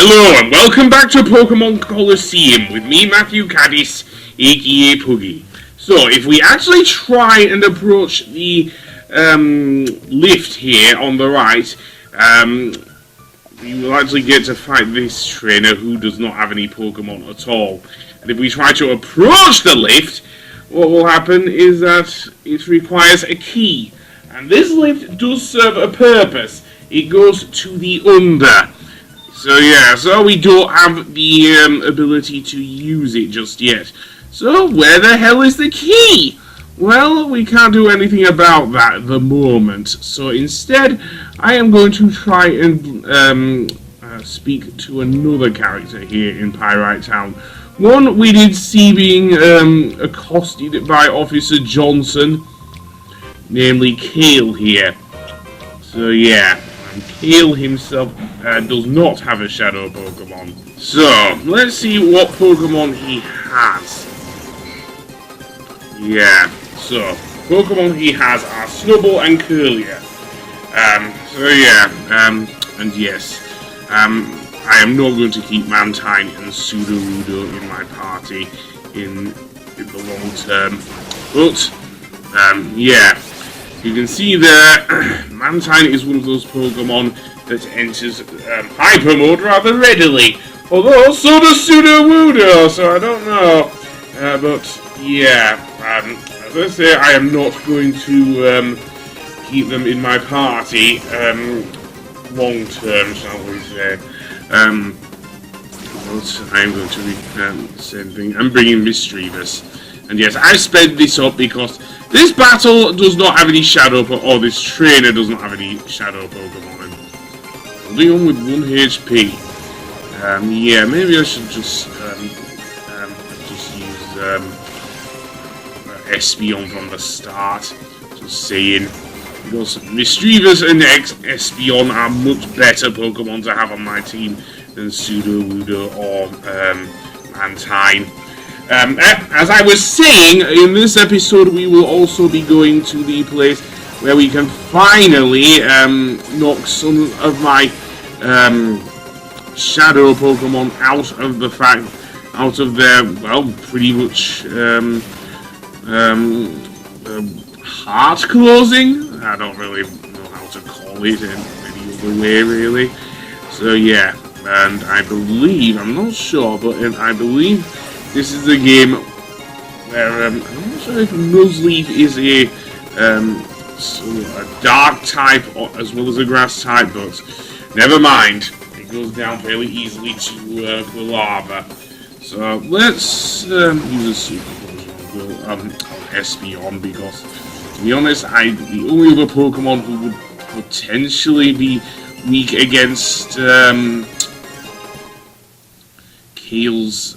Hello and welcome back to Pokemon Colosseum with me, Matthew Caddis, aka Puggy. So, if we actually try and approach the lift here on the right, we will actually get to fight this trainer who does not have any Pokemon at all. And if we try to approach the lift, what will happen is that it requires a key. And this lift does serve a purpose. It goes to the under. So we don't have the ability to use it just yet. So where the hell is the key? Well, we can't do anything about that at the moment. So instead, I am going to try and speak to another character here in Pyrite Town. One we did see being accosted by Officer Johnson, namely Kale here. So yeah. Kale himself does not have a shadow Pokemon. So, let's see what Pokemon he has. Yeah, so, Pokemon he has are Snubbull and Curlier. And yes, I am not going to keep Mantine and Sudowoodo in my party in the long term. But, yeah. You can see there, Mantine is one of those Pokemon that enters Hyper Mode rather readily. Although, so does Sudowoodo, so I don't know. But, yeah, as I say, I am not going to keep them in my party long term, shall we say. But I am going to be the same thing. I'm bringing Mischievous. And yes, I sped this up because this battle does not have any shadow, or this trainer does not have any shadow Pokemon. Holding on with 1 HP. Yeah, maybe I should just use Espeon from the start. Just saying, because Mischievous and Espeon are much better Pokemon to have on my team than Sudowoodo or Mantine. As I was saying, in this episode we will also be going to the place where we can finally knock some of my shadow Pokemon out of their, well, pretty much heart closing. I don't really know how to call it in any other way, really. So yeah, and I believe, I'm not sure, but I believe this is a game where I'm not sure if Nuzleaf is a dark type as well as a grass type, but never mind. It goes down fairly easily to Quilava. So let's use a super Pokemon on Espeon, because to be honest, the only other Pokemon who would potentially be weak against Kale's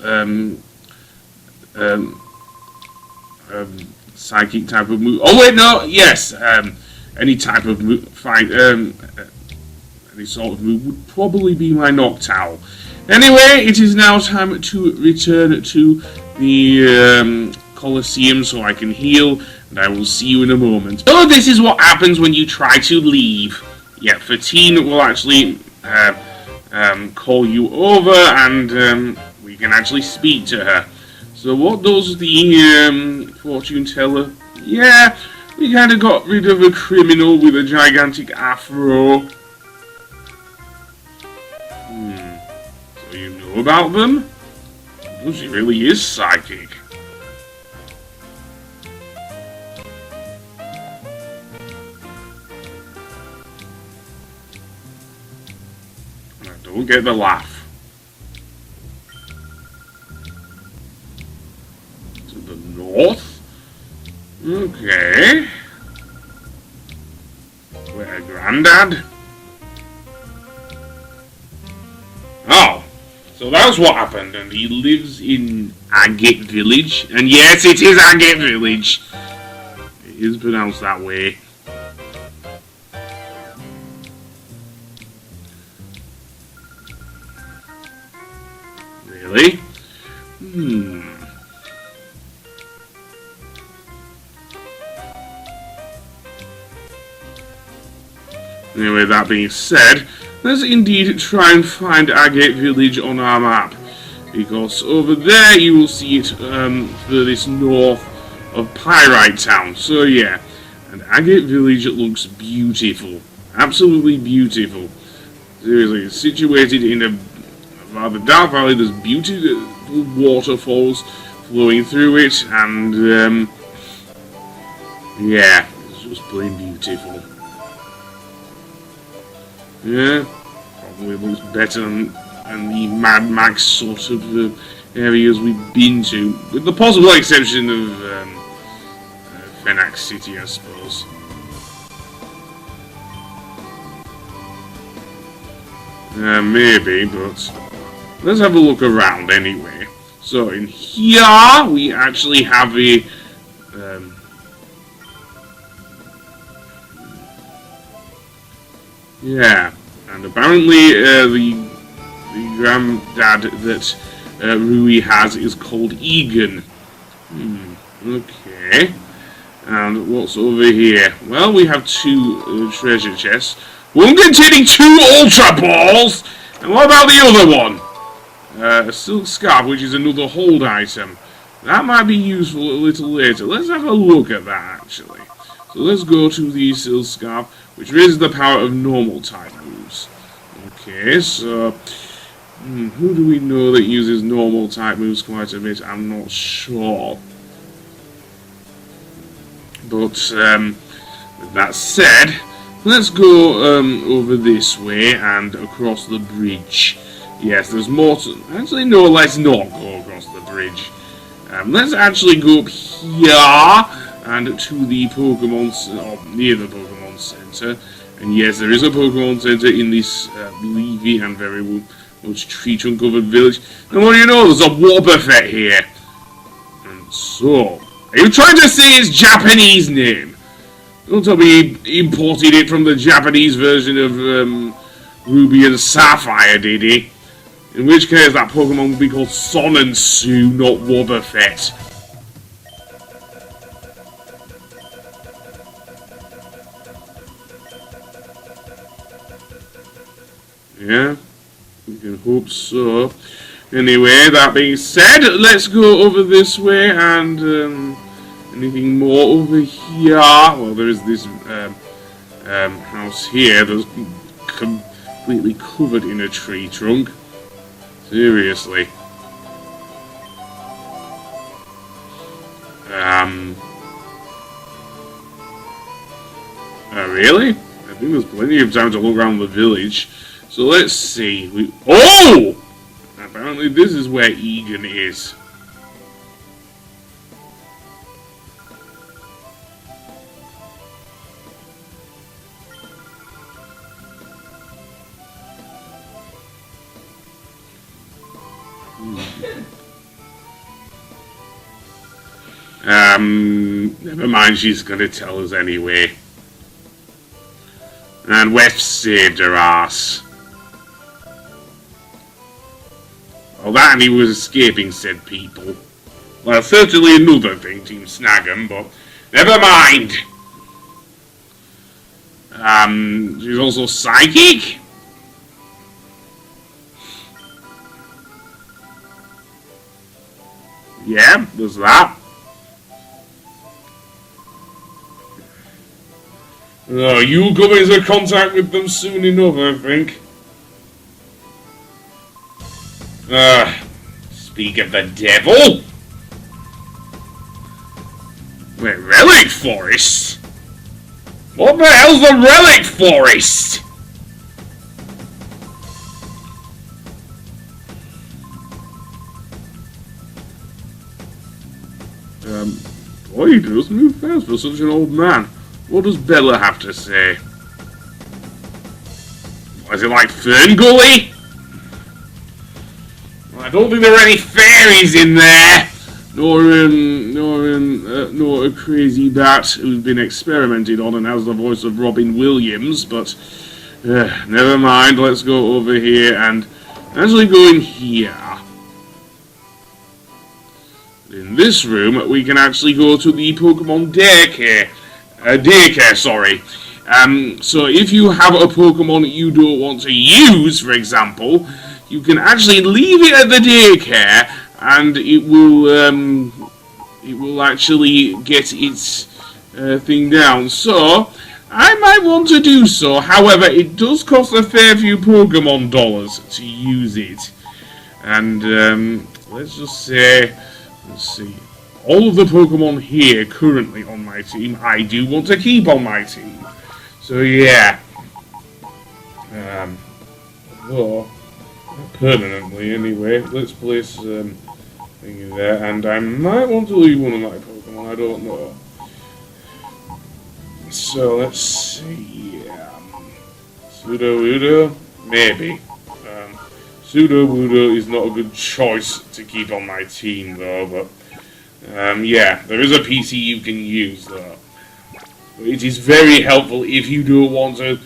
psychic type of move. Oh wait, no, yes. Any type of any sort of move would probably be my Noctowl. Anyway, it is now time to return to the Colosseum so I can heal, and I will see you in a moment. So this is what happens when you try to leave. Yeah, Fateen will actually call you over, and we can actually speak to her. So what does the fortune teller? Yeah, we kind of got rid of a criminal with a gigantic afro. So you know about them? Well, she really is psychic. I don't get the laugh. North? Okay. Where, Grandad? Oh, so that's what happened, and he lives in Agate Village. And yes, it is Agate Village. It is pronounced that way. Really? Anyway, that being said, let's indeed try and find Agate Village on our map. Because over there you will see it furthest north of Pyrite Town. So yeah, and Agate Village looks beautiful. Absolutely beautiful. Seriously, it's situated in a rather dark valley. There's beautiful waterfalls flowing through it, and yeah, it's just plain beautiful. Yeah, probably looks better than the Mad Max sort of areas we've been to, with the possible exception of Fenax City, I suppose. Maybe, but let's have a look around anyway. So in here we actually have a yeah, and apparently the granddad that Rui has is called Egan. Okay. And what's over here? Well, we have two treasure chests. One containing 2 Ultra Balls! And what about the other one? A silk scarf, which is another hold item. That might be useful a little later. Let's have a look at that, actually. So let's go to the silk scarf, which raises the power of normal type moves. Okay, so who do we know that uses normal type moves quite a bit? I'm not sure. But with that said, let's go over this way and across the bridge. Yes, there's more to... Actually, no, let's not go across the bridge. Let's actually go up here and to the Pokemon... or near the Pokemon Center. And yes, there is a Pokemon Center in this leafy and very much tree-trunk-covered village. And what do you know? There's a Wobbuffet here. And so... Are you trying to say his Japanese name? Don't tell me he imported it from the Japanese version of Ruby and Sapphire, did he? In which case that Pokemon would be called Son and Sue, not Wobbuffet. Yeah, we can hope so. Anyway, that being said, let's go over this way and anything more over here? Well, there is this house here that's completely covered in a tree trunk. Seriously. Really? I think there's plenty of time to look around the village. So let's see. Oh! Apparently this is where Egan is. Never mind, she's gonna tell us anyway. And we've saved her ass. Well, that and he was escaping said people. Well, certainly another thing, Team Snag'em, but never mind. She's also psychic? Yeah, there's that. Oh, you'll come into contact with them soon enough, I think. Speak of the devil? Wait, Relic Forest? What the hell's the Relic Forest? Boy, he does move fast for such an old man. What does Bella have to say? Was it like Fern Gully? Well, I don't think there are any fairies in there. Nor a crazy bat who's been experimented on and has the voice of Robin Williams, but never mind, let's go over here and actually go in here. In this room, we can actually go to the Pokemon daycare, sorry. So if you have a Pokemon you don't want to use, for example, you can actually leave it at the daycare, and it will actually get its thing down. So I might want to do so. However, it does cost a fair few Pokemon dollars to use it. And let's just say, let's see, all of the Pokemon here currently on my team, I do want to keep on my team. So yeah, well, not permanently anyway. Let's place thing in there, and I might want to leave one of my Pokemon. I don't know. So let's see. Sudowoodo, maybe. Sudowoodo is not a good choice to keep on my team though, but yeah, there is a PC you can use though. It is very helpful if you don't want to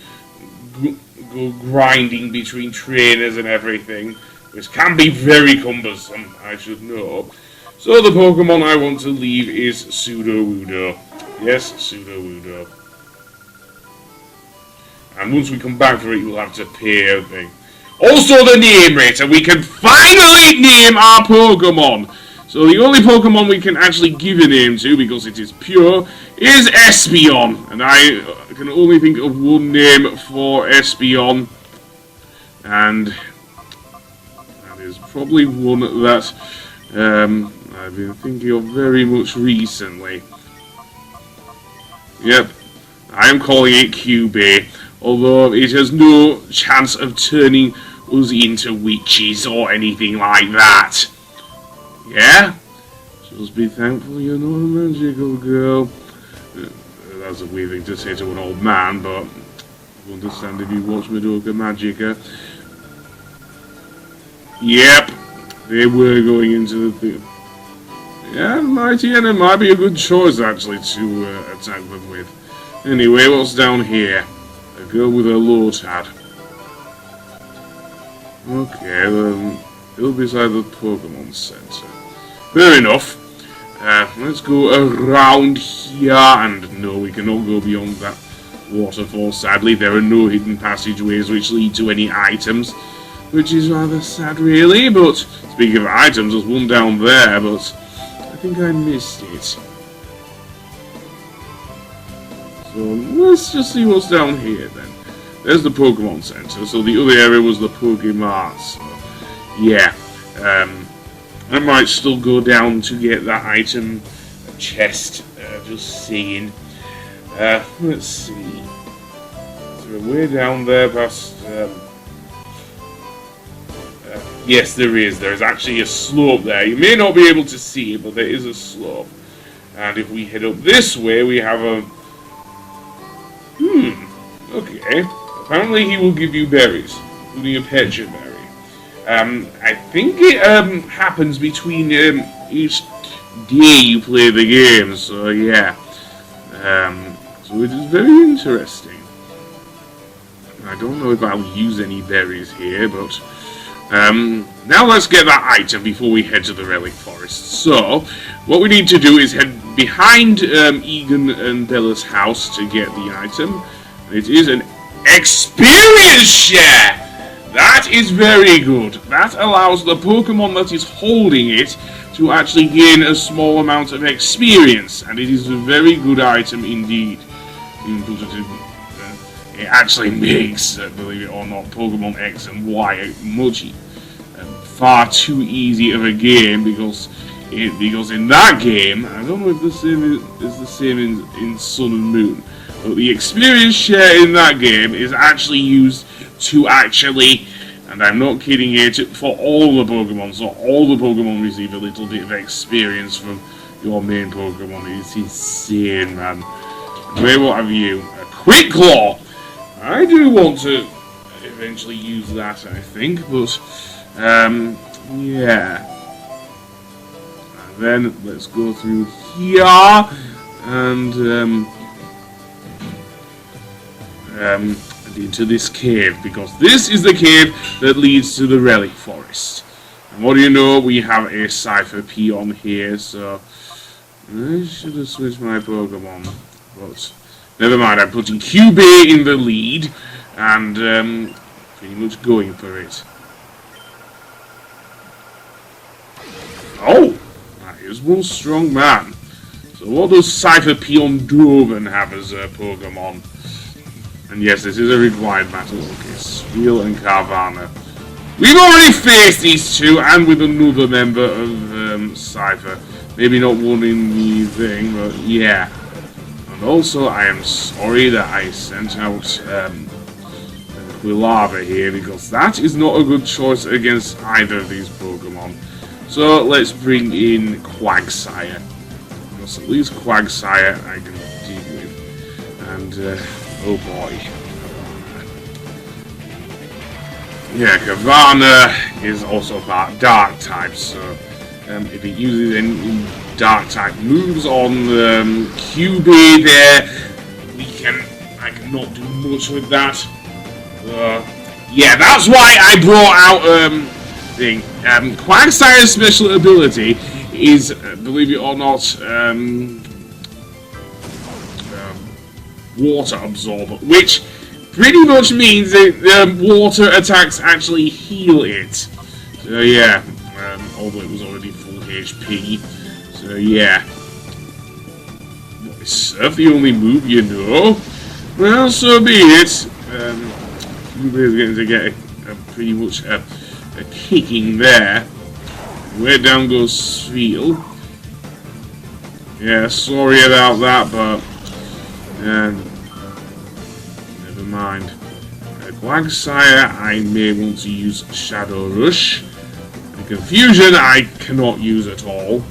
go grinding between trainers and everything, which can be very cumbersome, I should know. So the Pokemon I want to leave is Sudowoodo. Yes, Sudowoodo. And once we come back for it, you'll have to pay everything. Also the name rater, we can finally name our Pokemon! So the only Pokemon we can actually give a name to, because it is pure, is Espeon. And I can only think of one name for Espeon. And that is probably one that I've been thinking of very much recently. Yep, I am calling it QB. Although it has no chance of turning us into witches or anything like that. Yeah? Just be thankful you're not a magical girl. That's a weird thing to say to an old man, but I understand if you watch Madoka Magica. Yep, they were going into the thing. Yeah, Mighty Enna might be a good choice actually to attack them with. Anyway, what's down here? A girl with a Lotad. Okay, it'll be beside the Pokemon Center. Fair enough. Let's go around here, and no, we cannot go beyond that waterfall. Sadly, there are no hidden passageways which lead to any items, which is rather sad, really. But speaking of items, there's one down there, but I think I missed it. So let's just see what's down here then. There's the Pokemon Center, so the other area was the Pokemon. So yeah, I might still go down to get that item chest, just seeing. Let's see. Is there a way down there past... yes, there is. There's actually a slope there. You may not be able to see it, but there is a slope. And if we head up this way, we have a... okay. Apparently he will give you berries, including a Pecha berry. I think it happens between each day you play the game, so yeah. So it is very interesting. I don't know if I'll use any berries here, but now let's get that item before we head to the Relic Forest. So what we need to do is head behind Egan and Bella's house to get the item. It is an experience share! That is very good. That allows the Pokemon that is holding it to actually gain a small amount of experience, and it is a very good item indeed. It actually makes, believe it or not, Pokemon X and Y much far too easy of a game, because in that game, I don't know if the same is the same in Sun and Moon, but the experience share in that game is actually used to actually, and I'm not kidding here, for all the Pokemon. So all the Pokemon receive a little bit of experience from your main Pokemon. It's insane, man. Wait, what have you? A Quick Claw! I do want to eventually use that, I think, but, yeah. And then, let's go through here, and, into this cave, because this is the cave that leads to the Relic Forest. And what do you know, we have a Cypher P on here, so I should have switched my Pokemon, but Never mind, I'm putting QB in the lead, and pretty much going for it. Oh, that is one strong man. So what does Cypher Piondoven have as a Pokemon? And yes, this is a required battle. Okay, Spiel and Carvana. We've already faced these two, and with another member of Cypher. Maybe not one in the thing, but yeah. And also, I am sorry that I sent out Quilava here, because that is not a good choice against either of these Pokemon. So let's bring in Quagsire. Because at least Quagsire I can deal with. And, oh boy. Yeah, Carvana is also dark type, so if it uses any dark type moves on QB there, I cannot do much with that. Yeah, that's why I brought out Quagsire's special ability is, believe it or not, water absorber, which pretty much means that water attacks actually heal it. So yeah, although it was already full HP. So yeah. Is Surf the only move you know? Well, so be it. We're going to get pretty much a kicking there. Where down goes Spiel. Yeah, sorry about that, but never mind. Quagsire, I may want to use Shadow Rush. And Confusion, I cannot use at all.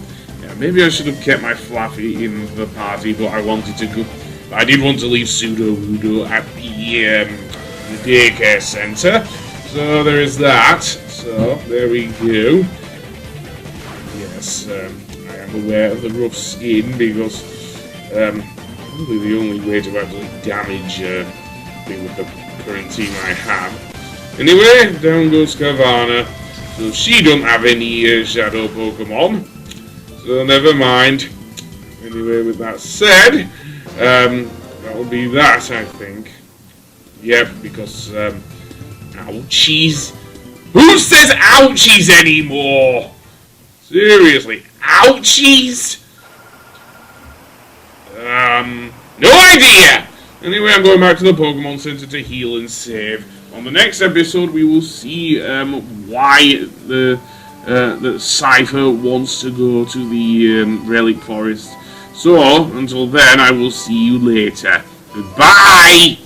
Yeah, maybe I should have kept my Fluffy in the party, but I wanted to go. I did want to leave Sudowoodo at the daycare center. So there is that. So there we go. Yes, I am aware of the rough skin because probably the only way to actually damage me with the current team I have. Anyway, down goes Carvana. So she don't have any shadow Pokemon. So never mind. Anyway, with that said, that will be that, I think. Yep, because ouchies. Who says ouchies anymore? Seriously, ouchies? No idea! Anyway, I'm going back to the Pokemon Center to heal and save. On the next episode, we will see why the Cypher wants to go to the Relic Forest. So, until then, I will see you later. Goodbye!